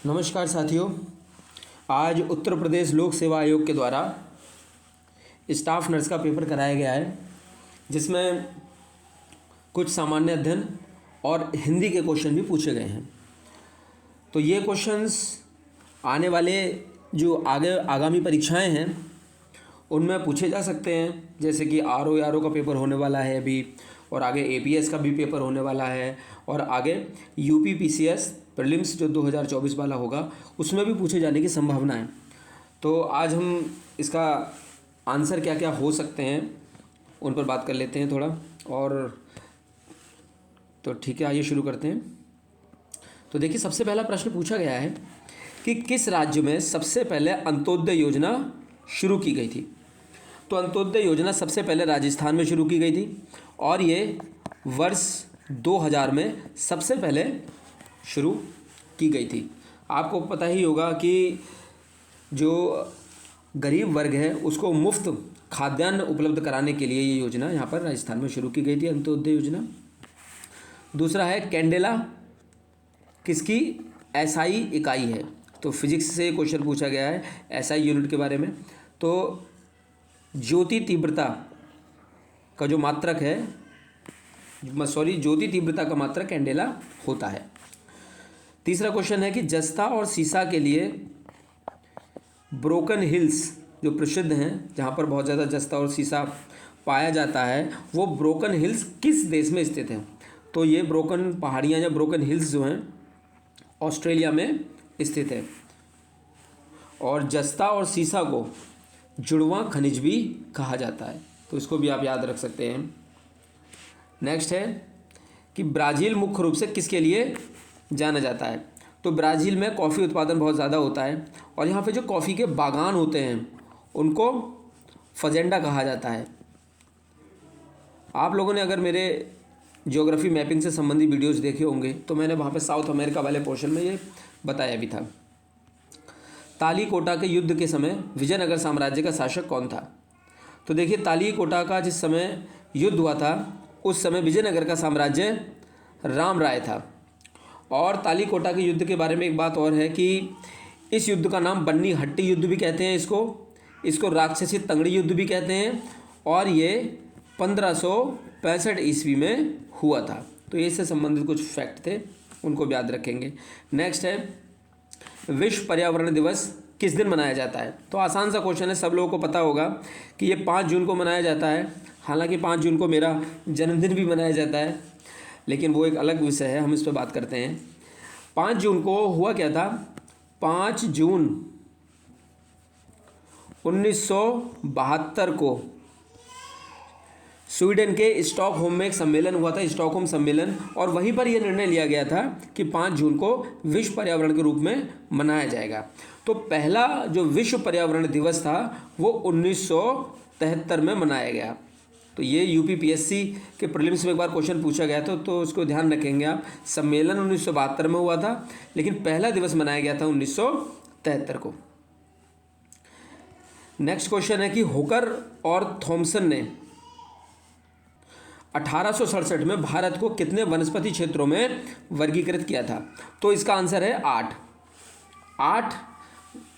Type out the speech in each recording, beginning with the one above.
नमस्कार साथियों। आज उत्तर प्रदेश लोक सेवा आयोग के द्वारा स्टाफ नर्स का पेपर कराया गया है, जिसमें कुछ सामान्य अध्ययन और हिंदी के क्वेश्चन भी पूछे गए हैं। तो ये क्वेश्चंस आने वाले जो आगामी परीक्षाएं हैं उनमें पूछे जा सकते हैं, जैसे कि आरओ का पेपर होने वाला है अभी, और आगे एपीएस का भी पेपर होने वाला है, और आगे यूपीपीसीएस प्रीलिम्स जो 2024 वाला होगा उसमें भी पूछे जाने की संभावना है। तो आज हम इसका आंसर क्या क्या हो सकते हैं उन पर बात कर लेते हैं थोड़ा। और तो ठीक है, आइए शुरू करते हैं। तो देखिए, सबसे पहला प्रश्न पूछा गया है कि किस राज्य में सबसे पहले अंत्योदय योजना शुरू की गई थी। तो अंत्योदय योजना सबसे पहले राजस्थान में शुरू की गई थी, और ये वर्ष 2000 में सबसे पहले शुरू की गई थी। आपको पता ही होगा कि जो गरीब वर्ग है उसको मुफ्त खाद्यान्न उपलब्ध कराने के लिए ये योजना यहाँ पर राजस्थान में शुरू की गई थी, अंत्योदय योजना। दूसरा है कैंडेला किसकी एसआई इकाई है। तो फिजिक्स से क्वेश्चन पूछा गया है एसआई यूनिट के बारे में। तो ज्योति तीव्रता का जो मात्रक है, ज्योति तीव्रता का मात्रक कैंडेला होता है। तीसरा क्वेश्चन है कि जस्ता और सीसा के लिए ब्रोकन हिल्स जो प्रसिद्ध हैं, जहाँ पर बहुत ज़्यादा जस्ता और सीसा पाया जाता है, वो ब्रोकन हिल्स किस देश में स्थित हैं। तो ये ब्रोकन पहाड़ियाँ या ब्रोकन हिल्स जो हैं ऑस्ट्रेलिया में स्थित है। और जस्ता और सीसा को जुड़वां खनिज भी कहा जाता है, तो इसको भी आप याद रख सकते हैं। नेक्स्ट है कि ब्राज़ील मुख्य रूप से किसके लिए जाना जाता है। तो ब्राज़ील में कॉफ़ी उत्पादन बहुत ज़्यादा होता है, और यहाँ पे जो कॉफ़ी के बागान होते हैं उनको फजेंडा कहा जाता है। आप लोगों ने अगर मेरे ज्योग्राफी मैपिंग से संबंधित वीडियोस देखे होंगे तो मैंने वहाँ पे साउथ अमेरिका वाले पोर्शन में ये बताया भी था। तालीकोटा के युद्ध के समय विजयनगर साम्राज्य का शासक कौन था। तो देखिए, तालीकोटा का जिस समय युद्ध हुआ था उस समय विजयनगर का साम्राज्य राम राय था। और तालीकोटा के युद्ध के बारे में एक बात और है कि इस युद्ध का नाम बन्नी हट्टी युद्ध भी कहते हैं, इसको राक्षसी तंगड़ी युद्ध भी कहते हैं, और ये 1565 ईस्वी में हुआ था। तो इससे संबंधित कुछ फैक्ट थे, उनको भी याद रखेंगे। नेक्स्ट है विश्व पर्यावरण दिवस किस दिन मनाया जाता है। तो आसान सा क्वेश्चन है, सब लोगों को पता होगा कि ये 5 जून को मनाया जाता है। हालांकि 5 जून को मेरा जन्मदिन भी मनाया जाता है, लेकिन वो एक अलग विषय है, हम इस पर बात करते हैं। 5 जून को हुआ क्या था। 5 जून 1972 को स्वीडन के स्टॉकहोम में एक सम्मेलन हुआ था, स्टॉकहोम सम्मेलन, और वहीं पर यह निर्णय लिया गया था कि 5 जून को विश्व पर्यावरण के रूप में मनाया जाएगा। तो पहला जो विश्व पर्यावरण दिवस था वो 1973 में मनाया गया। तो ये यूपीपीएससी के प्रीलिम्स में एक बार क्वेश्चन पूछा गया था, तो उसको ध्यान रखेंगे आप। सम्मेलन 1972 में हुआ था, लेकिन पहला दिवस मनाया गया था 1973 को। नेक्स्ट क्वेश्चन है कि हुकर और थॉमसन ने 1867 में भारत को कितने वनस्पति क्षेत्रों में वर्गीकृत किया था। तो इसका आंसर है 8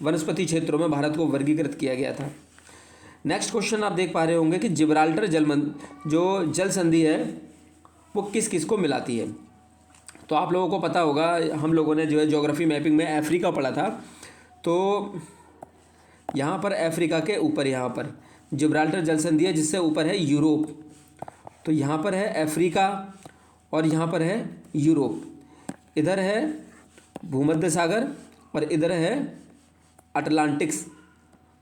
वनस्पति क्षेत्रों में भारत को वर्गीकृत किया गया था। नेक्स्ट क्वेश्चन आप देख पा रहे होंगे कि जिब्राल्टर जो जल संधि है वो किस किस को मिलाती है। तो आप लोगों को पता होगा, हम लोगों ने जो है ज्योग्राफी मैपिंग में अफ्रीका पढ़ा था। तो यहाँ पर अफ्रीका के ऊपर यहाँ पर जिब्राल्टर जल संधि है, जिससे ऊपर है यूरोप। तो यहाँ पर है अफ्रीका और यहाँ पर है यूरोप। इधर है भूमध्य सागर और इधर है अटलांटिक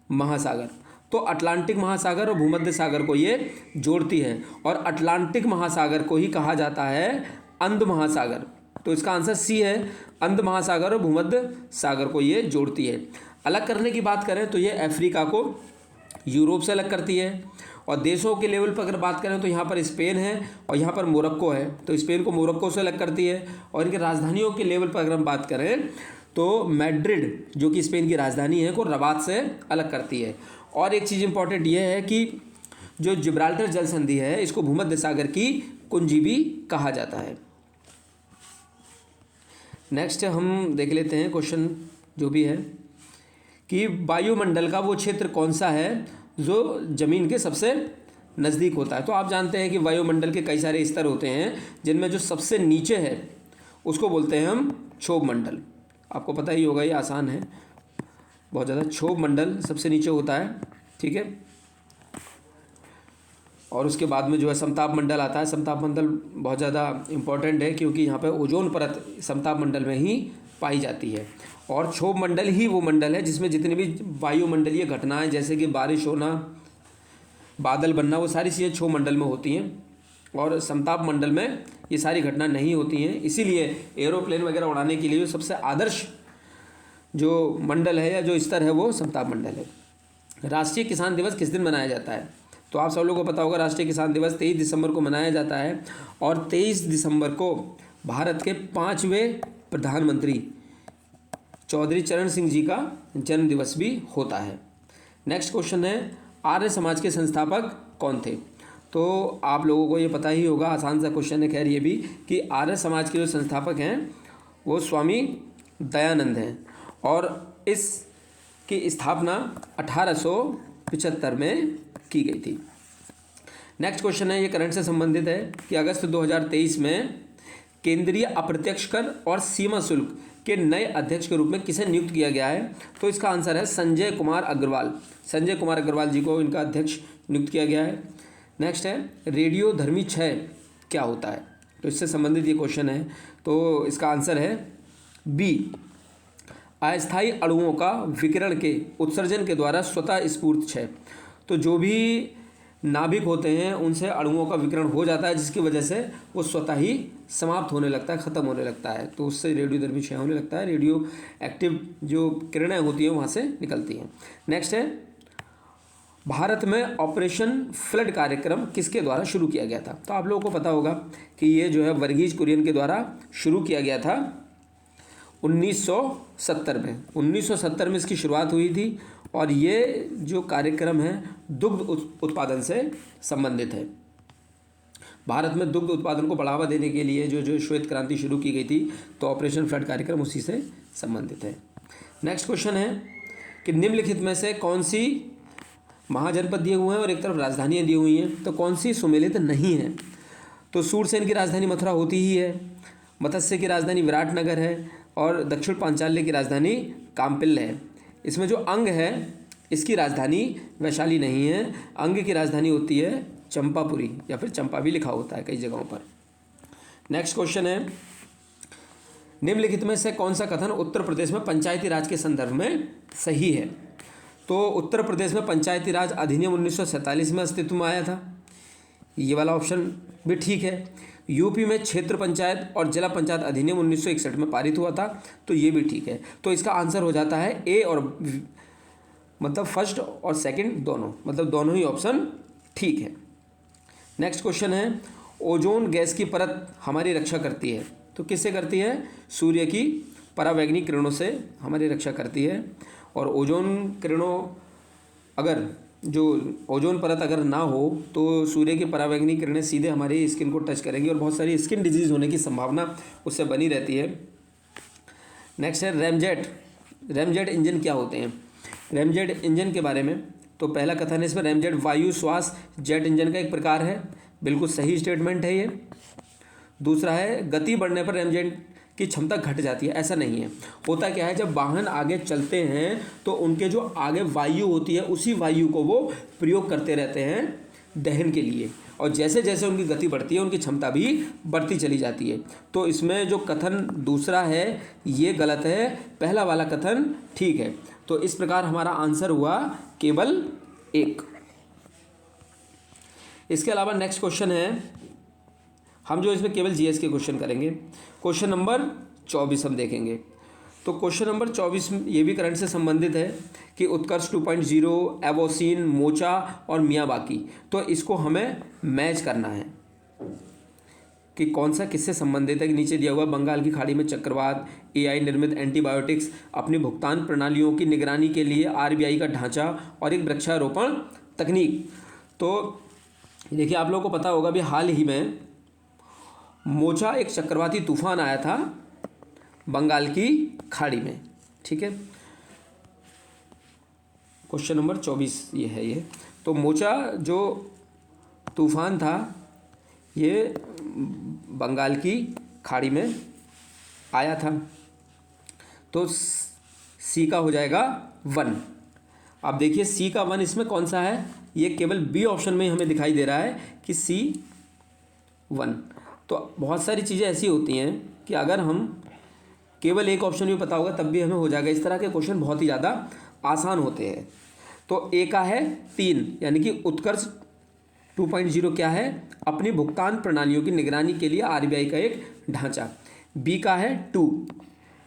महासागर। तो अटलांटिक महासागर और भूमध्य सागर को ये जोड़ती है, और अटलांटिक महासागर को ही कहा जाता है अंध महासागर। तो इसका आंसर सी है, अंध महासागर और भूमध्य सागर को ये जोड़ती है। अलग करने की बात करें तो ये अफ्रीका को यूरोप से अलग करती है। और देशों के लेवल पर अगर बात करें तो यहाँ पर स्पेन है और यहाँ पर मोरक्को है, तो स्पेन को मोरक्को से अलग करती है। और इनके राजधानियों के लेवल पर अगर हम बात करें तो मैड्रिड जो कि स्पेन की राजधानी है को रबात से अलग करती है। और एक चीज़ इंपॉर्टेंट ये है कि जो जिब्राल्टर जल संधि है इसको भूमध्य सागर की कुंजी भी कहा जाता है। नेक्स्ट हम देख लेते हैं क्वेश्चन जो भी है कि वायुमंडल का वो क्षेत्र कौन सा है जो ज़मीन के सबसे नज़दीक होता है। तो आप जानते हैं कि वायुमंडल के कई सारे स्तर होते हैं, जिनमें जो सबसे नीचे है उसको बोलते हैं हम क्षोभ मंडल। आपको पता ही होगा, ये आसान है बहुत ज़्यादा। क्षोभ मंडल सबसे नीचे होता है, ठीक है। और उसके बाद में जो है समताप मंडल आता है। समताप मंडल बहुत ज़्यादा इम्पॉर्टेंट है क्योंकि यहाँ पे ओजोन परत समताप मंडल में ही पाई जाती है। और क्षोभ मंडल ही वो मंडल है जिसमें जितनी भी वायुमंडलीय घटनाएं जैसे कि बारिश होना, बादल बनना, वो सारी चीज़ें क्षोभ मंडल में होती हैं और समताप मंडल में ये सारी घटना नहीं होती हैं। इसीलिए एरोप्लेन वगैरह उड़ाने के लिए जो सबसे आदर्श जो मंडल है या जो स्तर है वो समताप मंडल है। राष्ट्रीय किसान दिवस किस दिन मनाया जाता है? तो आप सब लोगों को पता होगा, राष्ट्रीय किसान दिवस 23 दिसंबर को मनाया जाता है और 23 दिसंबर को भारत के 5वें प्रधानमंत्री चौधरी चरण सिंह जी का जन्म दिवस भी होता है। नेक्स्ट क्वेश्चन है, आर्य समाज के संस्थापक कौन थे? तो आप लोगों को ये पता ही होगा, आसान सा क्वेश्चन है खैर ये भी, कि आर्य समाज के जो संस्थापक हैं वो स्वामी दयानंद हैं और इसकी स्थापना 1875 में की गई थी। नेक्स्ट क्वेश्चन है, ये करंट से संबंधित है कि अगस्त 2023 में केंद्रीय अप्रत्यक्ष कर और सीमा शुल्क के नए अध्यक्ष के रूप में किसे नियुक्त किया गया है? तो इसका आंसर है संजय कुमार अग्रवाल। संजय कुमार अग्रवाल जी को इनका अध्यक्ष नियुक्त किया गया है। नेक्स्ट है, रेडियोधर्मी क्षय क्या होता है? तो इससे संबंधित ये क्वेश्चन है, तो इसका आंसर है बी, अस्थायी अणुओं का विकिरण के उत्सर्जन के द्वारा स्वतः स्फूर्त क्षय। तो जो भी नाभिक होते हैं उनसे अणुओं का विकिरण हो जाता है जिसकी वजह से वो स्वतः ही समाप्त होने लगता है, ख़त्म होने लगता है, तो उससे रेडियोधर्मी क्षय होने लगता है। रेडियो एक्टिव जो किरणें होती हैं वहाँ से निकलती हैं। नेक्स्ट है, भारत में ऑपरेशन फ्लड कार्यक्रम किसके द्वारा शुरू किया गया था? तो आप लोगों को पता होगा कि ये जो है वर्गीज कुरियन के द्वारा शुरू किया गया था 1970 में। 1970 में इसकी शुरुआत हुई थी और ये जो कार्यक्रम है दुग्ध उत्पादन से संबंधित है। भारत में दुग्ध उत्पादन को बढ़ावा देने के लिए जो श्वेत क्रांति शुरू की गई थी, तो ऑपरेशन फ्लड कार्यक्रम उसी से संबंधित है। नेक्स्ट क्वेश्चन है कि निम्नलिखित में से कौन सी महाजनपद दिए हुए हैं और एक तरफ राजधानियाँ दी हुई हैं, तो कौन सी सुमेलित नहीं है? तो सूरसेन की राजधानी मथुरा होती ही है, मत्स्य की राजधानी विराटनगर है और दक्षिण पांचाल्य की राजधानी काम्पिल्य है। इसमें जो अंग है इसकी राजधानी वैशाली नहीं है, अंग की राजधानी होती है चंपापुरी या फिर चंपा भी लिखा होता है कई जगहों पर। नेक्स्ट क्वेश्चन है, निम्नलिखित में से कौन सा कथन उत्तर प्रदेश में पंचायती राज के संदर्भ में सही है? तो उत्तर प्रदेश में पंचायती राज अधिनियम 1947 में अस्तित्व में आया था, ये वाला ऑप्शन भी ठीक है। यूपी में क्षेत्र पंचायत और जिला पंचायत अधिनियम 1961 में पारित हुआ था, तो ये भी ठीक है। तो इसका आंसर हो जाता है ए और मतलब फर्स्ट और सेकंड दोनों, मतलब दोनों ही ऑप्शन ठीक है। नेक्स्ट क्वेश्चन है, ओजोन गैस की परत हमारी रक्षा करती है, तो किससे करती है? सूर्य की परावैंगनिक किरणों से हमारी रक्षा करती है। और ओजोन किरणों अगर जो ओजोन परत अगर ना हो तो सूर्य की परावैंगनिक किरणें सीधे हमारी स्किन को टच करेंगी और बहुत सारी स्किन डिजीज़ होने की संभावना उससे बनी रहती है। नेक्स्ट है रैमजेट। रैमजेट इंजन क्या होते हैं? रैमजेट इंजन के बारे में तो पहला कथन है इसमें, रैमजेट वायु श्वास जेट इंजन का एक प्रकार है, बिल्कुल सही स्टेटमेंट है ये। दूसरा है, गति बढ़ने पर रैमजेट की क्षमता घट जाती है, ऐसा नहीं है। होता क्या है, जब वाहन आगे चलते हैं तो उनके जो आगे वायु होती है उसी वायु को वो प्रयोग करते रहते हैं दहन के लिए, और जैसे जैसे उनकी गति बढ़ती है उनकी क्षमता भी बढ़ती चली जाती है। तो इसमें जो कथन दूसरा है ये गलत है, पहला वाला कथन ठीक है। तो इस प्रकार हमारा आंसर हुआ केवल एक। इसके अलावा नेक्स्ट क्वेश्चन है, हम जो इसमें केवल जीएस के क्वेश्चन करेंगे। क्वेश्चन नंबर 24 हम देखेंगे। तो क्वेश्चन नंबर 24 ये भी करंट से संबंधित है कि उत्कर्ष 2.0, एवोसिन, मोचा और मियावाकी, तो इसको हमें मैच करना है कि कौन सा किससे संबंधित है। कि नीचे दिया हुआ बंगाल की खाड़ी में चक्रवात, एआई निर्मित एंटीबायोटिक्स, अपनी भुगतान प्रणालियों की निगरानी के लिए आरबीआई का ढांचा और एक वृक्षारोपण तकनीक। तो देखिए आप लोगों को पता होगा भी हाल ही में मोचा एक चक्रवाती तूफान आया था बंगाल की खाड़ी में। ठीक है, क्वेश्चन नंबर 24 ये है। ये तो मोचा जो तूफान था ये बंगाल की खाड़ी में आया था, तो सी का हो जाएगा 1। अब देखिए सी का 1 इसमें कौन सा है, ये केवल बी ऑप्शन में हमें दिखाई दे रहा है कि सी 1। तो बहुत सारी चीज़ें ऐसी होती हैं कि अगर हम केवल एक ऑप्शन भी पता होगा तब भी हमें हो जाएगा। इस तरह के क्वेश्चन बहुत ही ज़्यादा आसान होते हैं। तो ए का है 3, यानी कि उत्कर्ष 2.0 क्या है, अपनी भुगतान प्रणालियों की निगरानी के लिए आरबीआई का एक ढांचा। बी का है 2,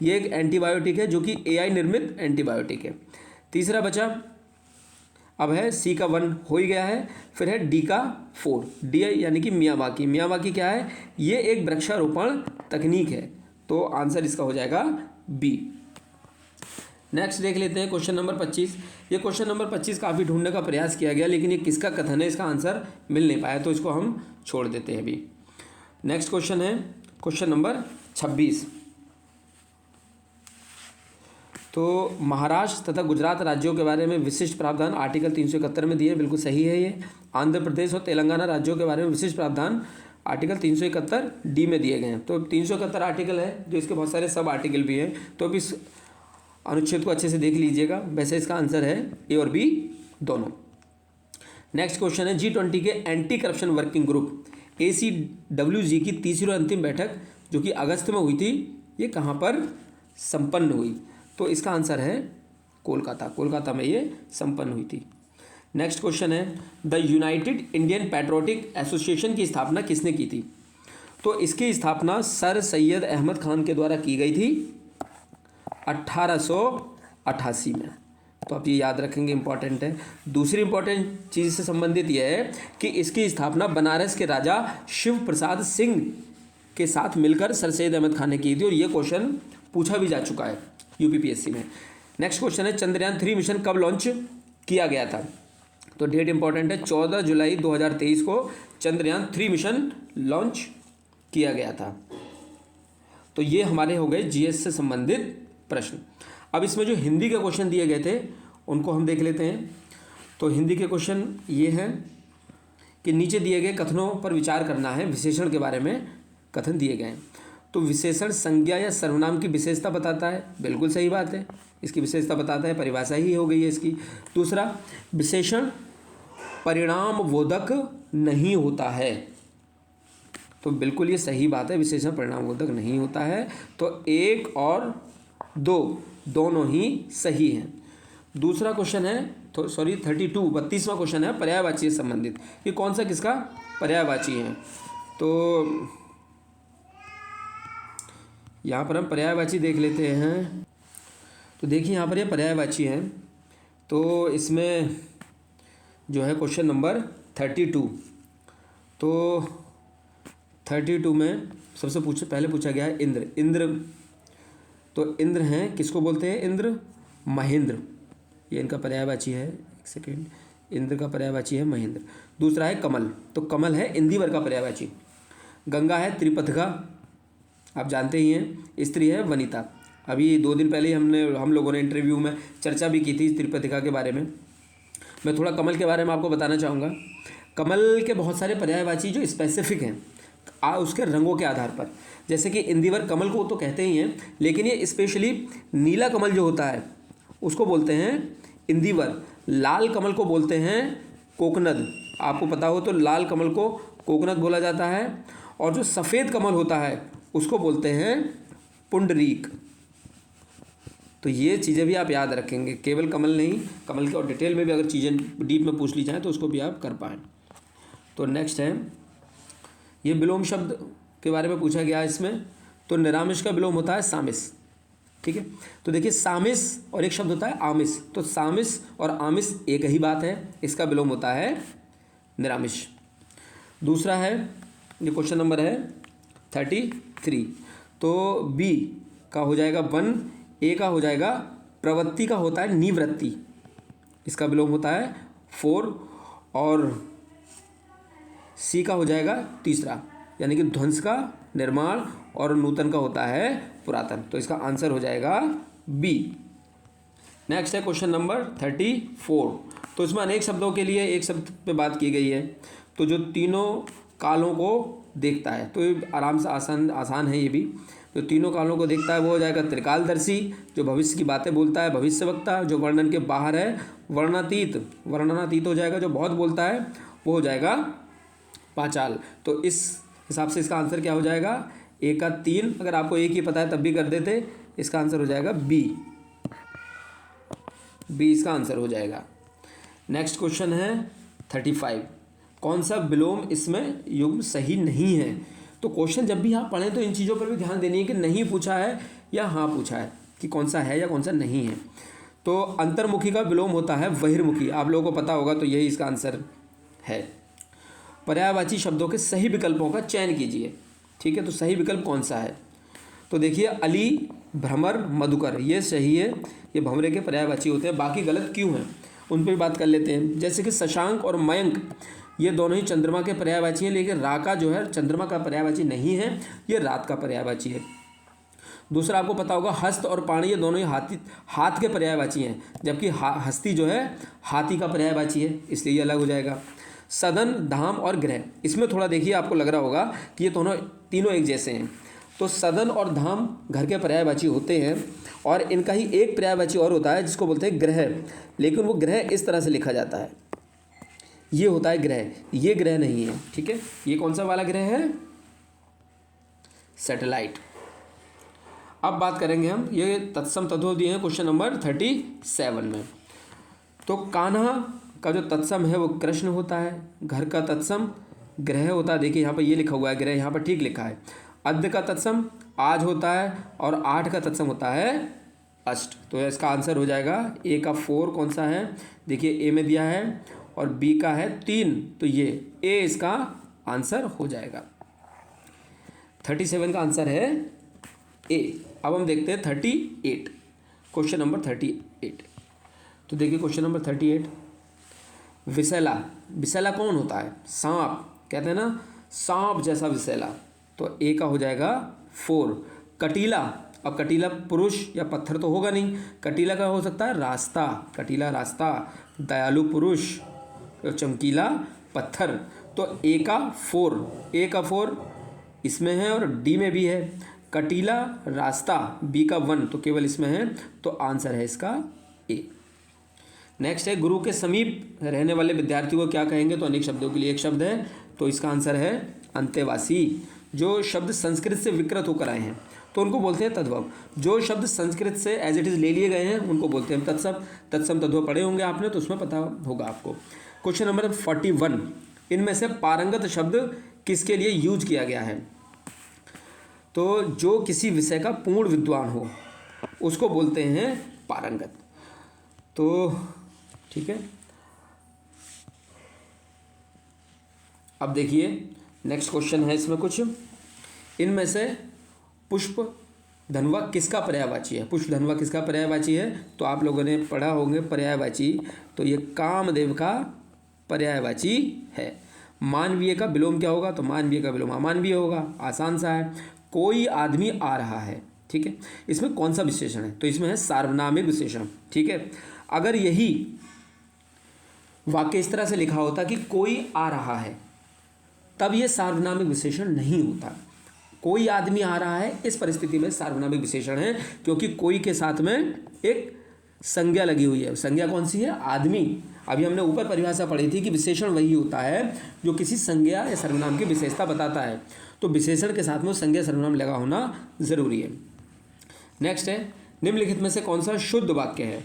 ये एक एंटीबायोटिक है जो कि एआई निर्मित एंटीबायोटिक है। तीसरा बचा अब है सी का 1 हो ही गया है, फिर है डी का 4, डी यानी कि मियावाकी। मियावाकी क्या है, ये एक वृक्षारोपण तकनीक है, तो आंसर इसका हो जाएगा बी। नेक्स्ट देख लेते हैं क्वेश्चन नंबर 25। ये क्वेश्चन नंबर 25 काफ़ी ढूंढने का प्रयास किया गया, लेकिन ये किसका कथन है इसका आंसर मिल नहीं पाया, तो इसको हम छोड़ देते हैं अभी। नेक्स्ट क्वेश्चन है क्वेश्चन नंबर 26। तो महाराष्ट्र तथा गुजरात राज्यों के बारे में विशिष्ट प्रावधान आर्टिकल 371 में दिए, बिल्कुल सही है ये। आंध्र प्रदेश और तेलंगाना राज्यों के बारे में विशिष्ट प्रावधान आर्टिकल 371 डी में दिए गए हैं। तो 371 आर्टिकल है जो इसके बहुत सारे सब आर्टिकल भी हैं, तो अब इस अनुच्छेद को अच्छे से देख लीजिएगा। वैसे इसका आंसर है ए और बी दोनों। नेक्स्ट क्वेश्चन है G20 के anti corruption working group ACWG की तीसरी और अंतिम बैठक जो कि अगस्त में हुई थी, ये कहाँ पर संपन्न हुई, तो इसका आंसर है कोलकाता। कोलकाता में ये संपन्न हुई थी। नेक्स्ट क्वेश्चन है the United Indian patriotic association की स्थापना किसने की थी, तो इसकी स्थापना सर सैयद अहमद खान के द्वारा की गई थी 1888 में। तो आप ये याद रखेंगे, इंपॉर्टेंट है। दूसरी इंपॉर्टेंट चीज़ से संबंधित यह है कि इसकी स्थापना बनारस के राजा शिव प्रसाद सिंह के साथ मिलकर सर सैयद अहमद खान ने की थी, और ये क्वेश्चन पूछा भी जा चुका है यूपीपीएससी में। नेक्स्ट क्वेश्चन है चंद्रयान 3 मिशन कब लॉन्च किया गया था, तो डेट इंपॉर्टेंट है 14 जुलाई 2023 को चंद्रयान 3 मिशन लॉन्च किया गया था। तो ये हमारे हो गए जीएस से संबंधित प्रश्न। अब इसमें जो हिंदी के क्वेश्चन दिए गए थे उनको हम देख लेते हैं। तो हिंदी के क्वेश्चन ये हैं कि नीचे दिए गए कथनों पर विचार करना है, विशेषण के बारे में कथन दिए गए हैं। तो विशेषण संज्ञा या सर्वनाम की विशेषता बताता है, बिल्कुल सही बात है, इसकी विशेषता बताता है, परिभाषा ही हो गई है इसकी। दूसरा, विशेषण परिणाम बोधक नहीं होता है, तो बिल्कुल ये सही बात है, विशेषण परिणाम बोधक नहीं होता है। तो 1 और 2 दोनों ही सही हैं। दूसरा क्वेश्चन है तो 32वां क्वेश्चन है पर्यायवाची से संबंधित, कि कौन सा किसका पर्यायवाची है। तो यहाँ पर हम पर्यायवाची देख लेते हैं। तो देखिए यहाँ पर ये पर्यायवाची है, तो इसमें जो है क्वेश्चन नंबर 32, तो 32 में सबसे पहले पूछा गया है इंद्र। इंद्र, तो इंद्र हैं, किसको बोलते हैं, इंद्र, महेंद्र, ये इनका पर्यायवाची है। एक सेकेंड, इंद्र का पर्यायवाची है महेंद्र। दूसरा है कमल, तो कमल है इंदिवर का पर्यायवाची। गंगा है त्रिपथगा, आप जानते ही हैं। स्त्री है वनिता, अभी 2 दिन पहले हम लोगों ने इंटरव्यू में चर्चा भी की थी त्रिपथिका के बारे में। मैं थोड़ा कमल के बारे में आपको बताना चाहूँगा। कमल के बहुत सारे पर्यायवाची जो स्पेसिफिक हैं उसके रंगों के आधार पर, जैसे कि इंदिवर कमल को तो कहते ही हैं, लेकिन ये स्पेशली नीला कमल जो होता है उसको बोलते हैं इंदिवर, लाल कमल को बोलते हैं कोकनद, आपको पता हो तो लाल कमल को कोकनद बोला जाता है, और जो सफ़ेद कमल होता है उसको बोलते हैं पुंडरीक। तो ये चीज़ें भी आप याद रखेंगे, केवल कमल नहीं, कमल के और डिटेल में भी अगर चीज़ें डीप में पूछ ली जाएँ तो उसको भी आप कर पाएँ। तो नेक्स्ट है, ये विलोम शब्द के बारे में पूछा गया है इसमें। तो निरामिष का विलोम होता है सामिस, ठीक है। तो देखिए सामिस और एक शब्द होता है आमिस, तो सामिस और आमिस एक ही बात है, इसका विलोम होता है निरामिष। दूसरा है, ये क्वेश्चन नंबर है 33, तो बी का हो जाएगा 1, ए का हो जाएगा प्रवृत्ति का होता है निवृत्ति, इसका विलोम होता है 4, और सी का हो जाएगा तीसरा, यानी कि ध्वंस का निर्माण, और नूतन का होता है पुरातन। तो इसका आंसर हो जाएगा बी। नेक्स्ट है क्वेश्चन नंबर 34। तो इसमें अनेक शब्दों के लिए एक शब्द पे बात की गई है। तो जो तीनों कालों को देखता है, तो ये आराम से आसान है ये भी। जो तीनों कालों को देखता है वो हो जाएगा त्रिकालदर्शी, जो भविष्य की बातें बोलता है भविष्यवक्ता, जो वर्णन के बाहर है वर्णनातीत हो जाएगा, जो बहुत बोलता है वो हो जाएगा पांचाल। तो इस हिसाब से इसका आंसर क्या हो जाएगा, ए का 3। अगर आपको एक ही पता है तब भी कर देते। इसका आंसर हो जाएगा बी इसका आंसर हो जाएगा। नेक्स्ट क्वेश्चन है 35। कौन सा विलोम इसमें युग्म सही नहीं है। तो क्वेश्चन जब भी आप पढ़ें तो इन चीज़ों पर भी ध्यान देनी है कि नहीं पूछा है या हाँ पूछा है, कि कौन सा है या कौन सा नहीं है। तो अंतर्मुखी का विलोम होता है बहिर्मुखी, आप लोगों को पता होगा, तो यही इसका आंसर है। पर्यायवाची शब्दों के सही विकल्पों का चयन कीजिए। ठीक है, तो सही विकल्प कौन सा है। तो देखिए अली, भ्रमर, मधुकर, ये सही है, ये भंवरे के पर्यायवाची होते हैं। बाकी गलत क्यों हैं उन पर भी बात कर लेते हैं। जैसे कि शशांक और मयंक, ये दोनों ही चंद्रमा के पर्यायवाची हैं, लेकिन राका जो है चंद्रमा का पर्यायवाची नहीं है, ये रात का पर्यायवाची है। दूसरा आपको पता होगा हस्त और पाणी, ये दोनों ही हाथ के पर्यायवाची हैं, जबकि हस्ती जो है हाथी का पर्यायवाची है, इसलिए ये अलग हो जाएगा। सदन, धाम और ग्रह, इसमें थोड़ा देखिए आपको लग रहा होगा कि ये तीनों एक जैसे हैं। तो सदन और धाम घर के पर्यायवाची होते हैं, और इनका ही एक पर्यायवाची और होता है जिसको बोलते हैं ग्रह, लेकिन वो ग्रह इस तरह से लिखा जाता है, ये होता है ग्रह, ये ग्रह नहीं है। ठीक है, ये कौन सा वाला ग्रह है, सैटेलाइट। अब बात करेंगे हम, ये तत्सम तद्भव दिए हैं क्वेश्चन नंबर 37 में। तो कान्हा का जो तत्सम है वो कृष्ण होता है, घर का तत्सम ग्रह होता है, देखिए यहाँ पर ये लिखा हुआ है ग्रह, यहाँ पर ठीक लिखा है। अद्य का तत्सम आज होता है, और 8 का तत्सम होता है अष्ट। तो इसका आंसर हो जाएगा ए का 4 कौन सा है, देखिए ए में दिया है, और बी का है 3, तो ये ए इसका आंसर हो जाएगा। 37 का आंसर है ए। अब हम देखते हैं 38, क्वेश्चन नंबर 38। तो देखिए क्वेश्चन नंबर 38, विसैला, विसैला कौन होता है, सांप, कहते हैं ना सांप जैसा विसैला, तो ए का हो जाएगा 4। कटीला, अब कटीला पुरुष या पत्थर तो होगा नहीं, कटीला का हो सकता है रास्ता, कटीला रास्ता, दयालु पुरुष, चमकीला पत्थर, तो ए का 4 इसमें है और डी में भी है। कटीला रास्ता, बी का 1 तो केवल इसमें है, तो आंसर है इसका ए। नेक्स्ट है गुरु के समीप रहने वाले विद्यार्थी को क्या कहेंगे, तो अनेक शब्दों के लिए एक शब्द है, तो इसका आंसर है अंतेवासी। जो शब्द संस्कृत से विकृत होकर आए हैं तो उनको बोलते हैं तद्भव। जो शब्द संस्कृत से एज इट इज़ ले लिए गए हैं उनको बोलते हैं तत्सम तद्भव। पढ़े होंगे आपने तो उसमें पता होगा आपको। क्वेश्चन नंबर 41, इनमें से पारंगत शब्द किसके लिए यूज किया गया है। तो जो किसी विषय का पूर्ण विद्वान हो उसको बोलते हैं पारंगत। तो ठीक है, अब देखिए नेक्स्ट क्वेश्चन है इसमें कुछ, इनमें से पुष्प धनवा किसका पर्यायवाची है। पुष्प धनवा किसका पर्यायवाची है, तो आप लोगों ने पढ़ा होंगे पर्यायवाची, तो ये कामदेव का पर्यायवाची है। मानवीय का विलोम क्या होगा, तो मानवीय का विलोम अमानवीय होगा, आसान सा है। कोई आदमी आ रहा है, ठीक है, इसमें कौन सा विशेषण है, तो इसमें है सार्वनामिक विशेषण। ठीक है, अगर यही वाक्य इस तरह से लिखा होता कि कोई आ रहा है, तब ये सार्वनामिक विशेषण नहीं होता। कोई आदमी आ रहा है इस परिस्थिति में सार्वनामिक विशेषण है, क्योंकि कोई के साथ में एक संज्ञा लगी हुई है। संज्ञा कौन सी है, आदमी। अभी हमने ऊपर परिभाषा पढ़ी थी कि विशेषण वही होता है जो किसी संज्ञा या सर्वनाम की विशेषता बताता है, तो विशेषण के साथ में संज्ञा सर्वनाम लगा होना जरूरी है। नेक्स्ट है निम्नलिखित में से कौन सा शुद्ध वाक्य है।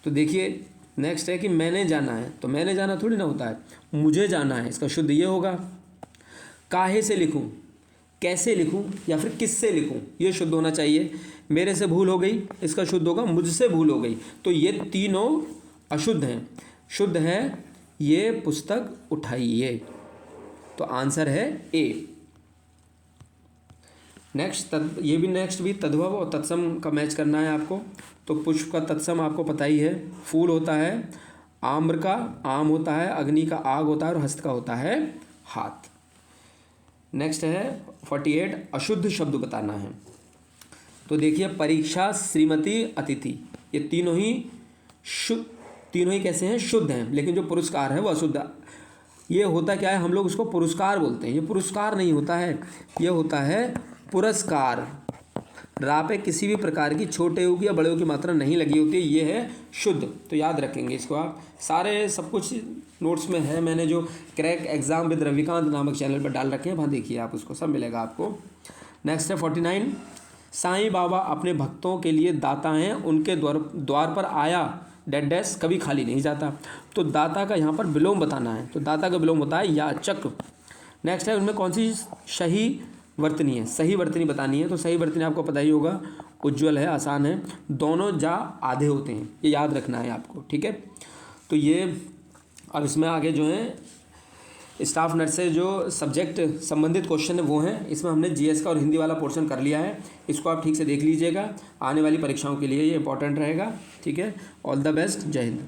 तो देखिए नेक्स्ट है कि मैंने जाना है, तो मैंने जाना थोड़ी ना होता है, मुझे जाना है, इसका शुद्ध ये होगा। काहे से लिखूं, कैसे लिखूं, या फिर किससे लिखूं, ये शुद्ध होना चाहिए। मेरे से भूल हो गई, इसका शुद्ध होगा मुझसे भूल हो गई। तो ये तीनों अशुद्ध हैं। शुद्ध है ये पुस्तक उठाइए, तो आंसर है ए। नेक्स्ट ये भी नेक्स्ट भी तद्भव और तत्सम का मैच करना है आपको। तो पुष्प का तत्सम आपको पता ही है, फूल होता है, आम्र का आम होता है, अग्नि का आग होता है, और हस्त का होता है हाथ। नेक्स्ट है 48, अशुद्ध शब्द बताना है। तो देखिए परीक्षा, श्रीमती, अतिथि, ये तीनों ही कैसे हैं? शुद्ध हैं। लेकिन जो पुरस्कार है वो अशुद्ध है। ये होता क्या है, हम लोग उसको पुरस्कार बोलते हैं। ये पुरस्कार नहीं होता है, ये होता है पुरस्कार। रा पे किसी भी प्रकार की छोटे ऊ की या बड़े ऊ की मात्रा नहीं लगी होती है, ये है शुद्ध। तो याद रखेंगे इसको आप। सारे सब कुछ नोट्स में है, मैंने जो क्रैक एग्जाम विद रविकांत नामक चैनल पर डाल रखे हैं, वहाँ देखिए आप, उसको सब मिलेगा आपको। नेक्स्ट है 49, साईं बाबा अपने भक्तों के लिए दाता हैं, उनके द्वार पर आया डैश डैश कभी खाली नहीं जाता। तो दाता का यहाँ पर विलोम बताना है, तो दाता का विलोम होता है याचक। नेक्स्ट है, उनमें कौन सी सही वर्तनी है? सही वर्तनी बतानी है। तो सही वर्तनी आपको पता ही होगा, उज्ज्वल है, आसान है, दोनों जा आधे होते हैं, ये याद रखना है आपको, ठीक है। तो ये अब इसमें आगे जो है स्टाफ नर्स से जो सब्जेक्ट संबंधित क्वेश्चन है वो हैं। इसमें हमने जीएस का और हिंदी वाला पोर्शन कर लिया है, इसको आप ठीक से देख लीजिएगा, आने वाली परीक्षाओं के लिए ये इंपॉर्टेंट रहेगा, ठीक है। ऑल द बेस्ट, जय हिंद।